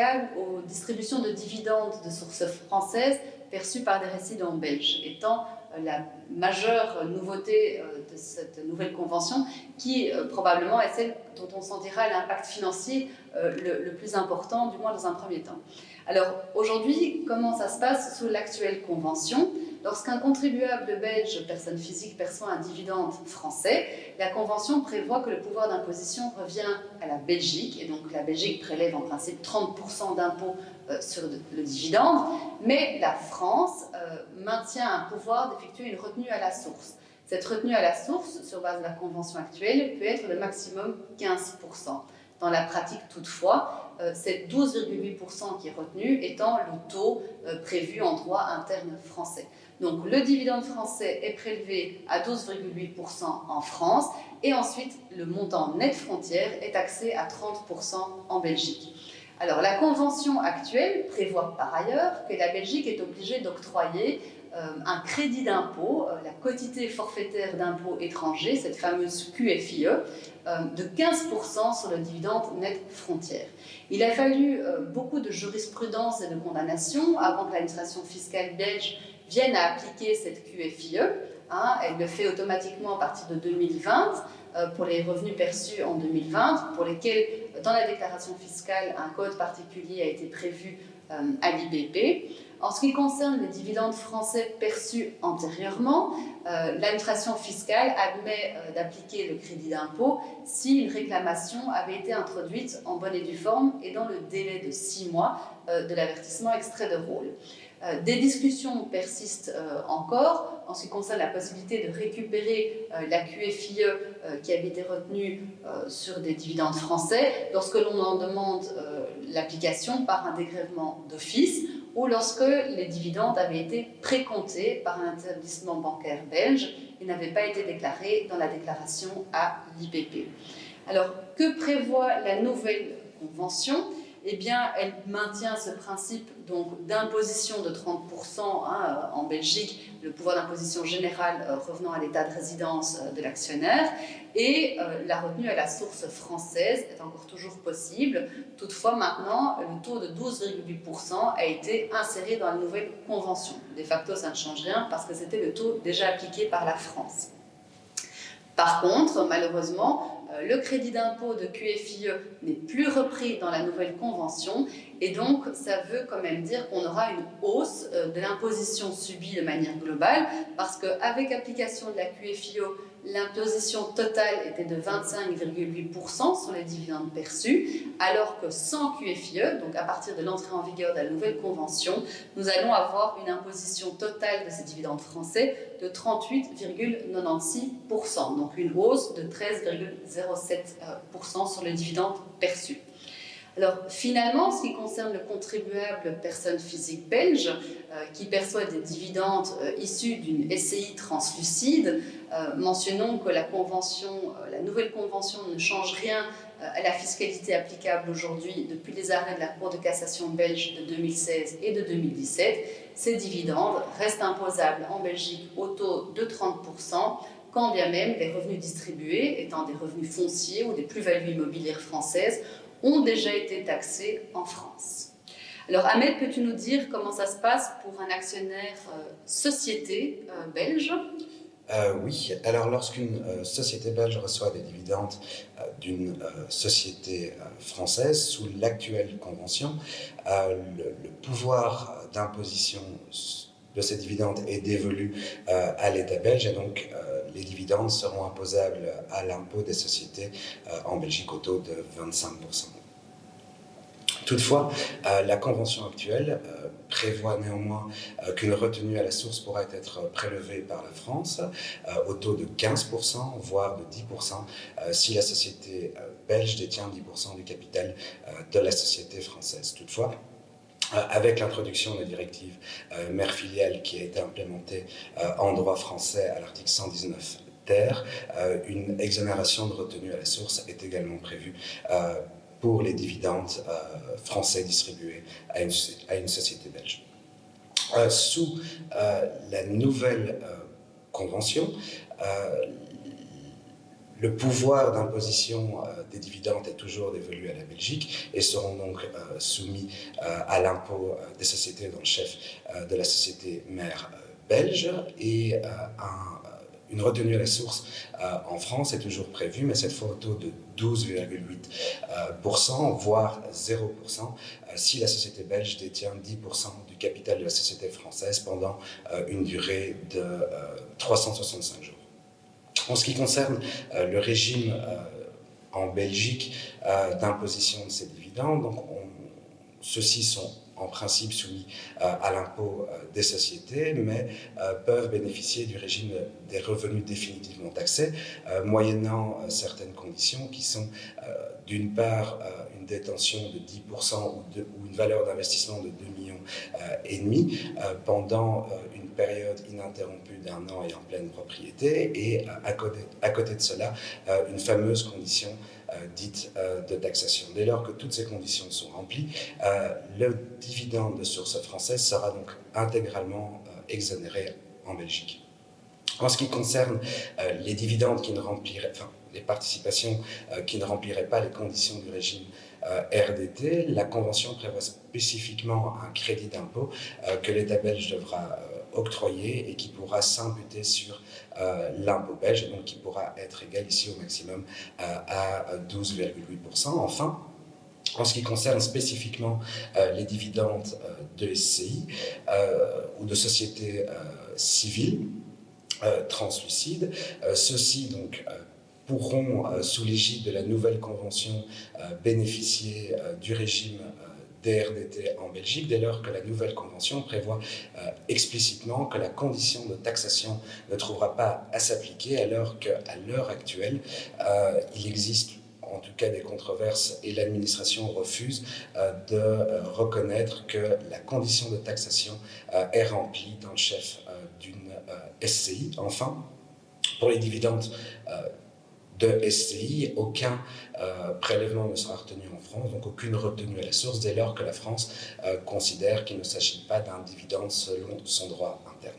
fiscale aux distributions de dividendes de sources françaises perçues par des résidents belges, étant la majeure nouveauté de cette nouvelle convention, qui probablement est celle dont on sentira l'impact financier le plus important, du moins dans un premier temps. Alors aujourd'hui, comment ça se passe sous l'actuelle convention? Lorsqu'un contribuable belge, personne physique, perçoit un dividende français, la Convention prévoit que le pouvoir d'imposition revient à la Belgique, et donc la Belgique prélève en principe 30% d'impôt sur le dividende, mais la France maintient un pouvoir d'effectuer une retenue à la source. Cette retenue à la source, sur base de la Convention actuelle, peut être de maximum 15%. Dans la pratique, toutefois, c'est 12,8% qui est retenu, étant le taux prévu en droit interne français. Donc le dividende français est prélevé à 12,8% en France, et ensuite le montant net frontière est taxé à 30% en Belgique. Alors la convention actuelle prévoit par ailleurs que la Belgique est obligée d'octroyer un crédit d'impôt, la quotité forfaitaire d'impôt étranger, cette fameuse QFIE, de 15% sur le dividende net frontière. Il a fallu beaucoup de jurisprudence et de condamnation avant que l'administration fiscale belge vienne à appliquer cette QFIE. Elle le fait automatiquement à partir de 2020 pour les revenus perçus en 2020, pour lesquels, dans la déclaration fiscale, un code particulier a été prévu à l'IBP. En ce qui concerne les dividendes français perçus antérieurement, l'administration fiscale admet d'appliquer le crédit d'impôt si une réclamation avait été introduite en bonne et due forme et dans le délai de 6 mois de l'avertissement extrait de rôle. Des discussions persistent encore en ce qui concerne la possibilité de récupérer la QFIE qui avait été retenue sur des dividendes français lorsque l'on en demande l'application par un dégrèvement d'office ou lorsque les dividendes avaient été précomptés par un établissement bancaire belge et n'avaient pas été déclarés dans la déclaration à l'IBP. Alors, que prévoit la nouvelle convention ? Eh bien, elle maintient ce principe d'imposition de 30% en Belgique, le pouvoir d'imposition général revenant à l'état de résidence de l'actionnaire, et la retenue à la source française est encore toujours possible. Toutefois, maintenant, le taux de 12,8% a été inséré dans la nouvelle convention. De facto, ça ne change rien parce que c'était le taux déjà appliqué par la France. Par contre, malheureusement, le crédit d'impôt de QFIE n'est plus repris dans la nouvelle convention et donc ça veut quand même dire qu'on aura une hausse de l'imposition subie de manière globale parce qu'avec l'application de la QFIE, l'imposition totale était de 25,8% sur les dividendes perçus, alors que sans QFIE, donc à partir de l'entrée en vigueur de la nouvelle convention, nous allons avoir une imposition totale de ces dividendes français de 38,96%, donc une hausse de 13,07% sur les dividendes perçus. Alors finalement, en ce qui concerne le contribuable personne physique belge qui perçoit des dividendes issus d'une SCI translucide, mentionnons que la nouvelle convention ne change rien à la fiscalité applicable aujourd'hui depuis les arrêts de la Cour de cassation belge de 2016 et de 2017. Ces dividendes restent imposables en Belgique au taux de 30%, quand bien même les revenus distribués, étant des revenus fonciers ou des plus-values immobilières françaises, ont déjà été taxés en France. Alors Ahmed, peux-tu nous dire comment ça se passe pour un actionnaire société belge ? Oui, alors lorsqu'une société belge reçoit des dividendes d'une société française sous l'actuelle convention, le pouvoir d'imposition de ces dividendes est dévolu à l'État belge et donc les dividendes seront imposables à l'impôt des sociétés en Belgique au taux de 25%. Toutefois, la convention actuelle prévoit néanmoins qu'une retenue à la source pourrait être prélevée par la France au taux de 15%, voire de 10%, si la société belge détient 10% du capital de la société française. Toutefois, avec l'introduction de la directive mère-filiale qui a été implémentée en droit français à l'article 119 ter, une exonération de retenue à la source est également prévue pour les dividendes français distribués à une société belge. Sous la nouvelle convention, Le pouvoir d'imposition des dividendes est toujours dévolu à la Belgique et seront donc soumis à l'impôt des sociétés dans le chef de la société mère belge, et une retenue à la source en France est toujours prévue, mais cette fois au taux de 12,8%, voire 0%, si la société belge détient 10% du capital de la société française pendant une durée de 365 jours. En ce qui concerne le régime en Belgique d'imposition de ces dividendes, donc ceux-ci sont en principe soumis à l'impôt des sociétés, mais peuvent bénéficier du régime des revenus définitivement taxés, moyennant certaines conditions qui sont d'une part une détention de 10% ou une valeur d'investissement de 2,5 millions pendant une période ininterrompue d'1 an et en pleine propriété, et à côté de cela, une fameuse condition dite de taxation. Dès lors que toutes ces conditions sont remplies, le dividende de source française sera donc intégralement exonéré en Belgique. En ce qui concerne les dividendes qui ne rempliraient, enfin, les participations qui ne rempliraient pas les conditions du régime RDT, la Convention prévoit spécifiquement un crédit d'impôt que l'État belge devra octroyer et qui pourra s'imputer sur l'impôt belge, et donc qui pourra être égal ici au maximum à 12,8%. Enfin, en ce qui concerne spécifiquement les dividendes de SCI ou de sociétés civiles translucides, ceux-ci donc pourront, sous l'égide de la nouvelle convention, bénéficier du régime DRDT en Belgique, dès lors que la nouvelle convention prévoit explicitement que la condition de taxation ne trouvera pas à s'appliquer, alors qu'à l'heure actuelle, il existe en tout cas des controverses et l'administration refuse de reconnaître que la condition de taxation est remplie dans le chef d'une SCI. Enfin, pour les dividendes de SCI, aucun prélèvement ne sera retenu en France, donc aucune retenue à la source, dès lors que la France considère qu'il ne s'agit pas d'un dividende selon son droit interne.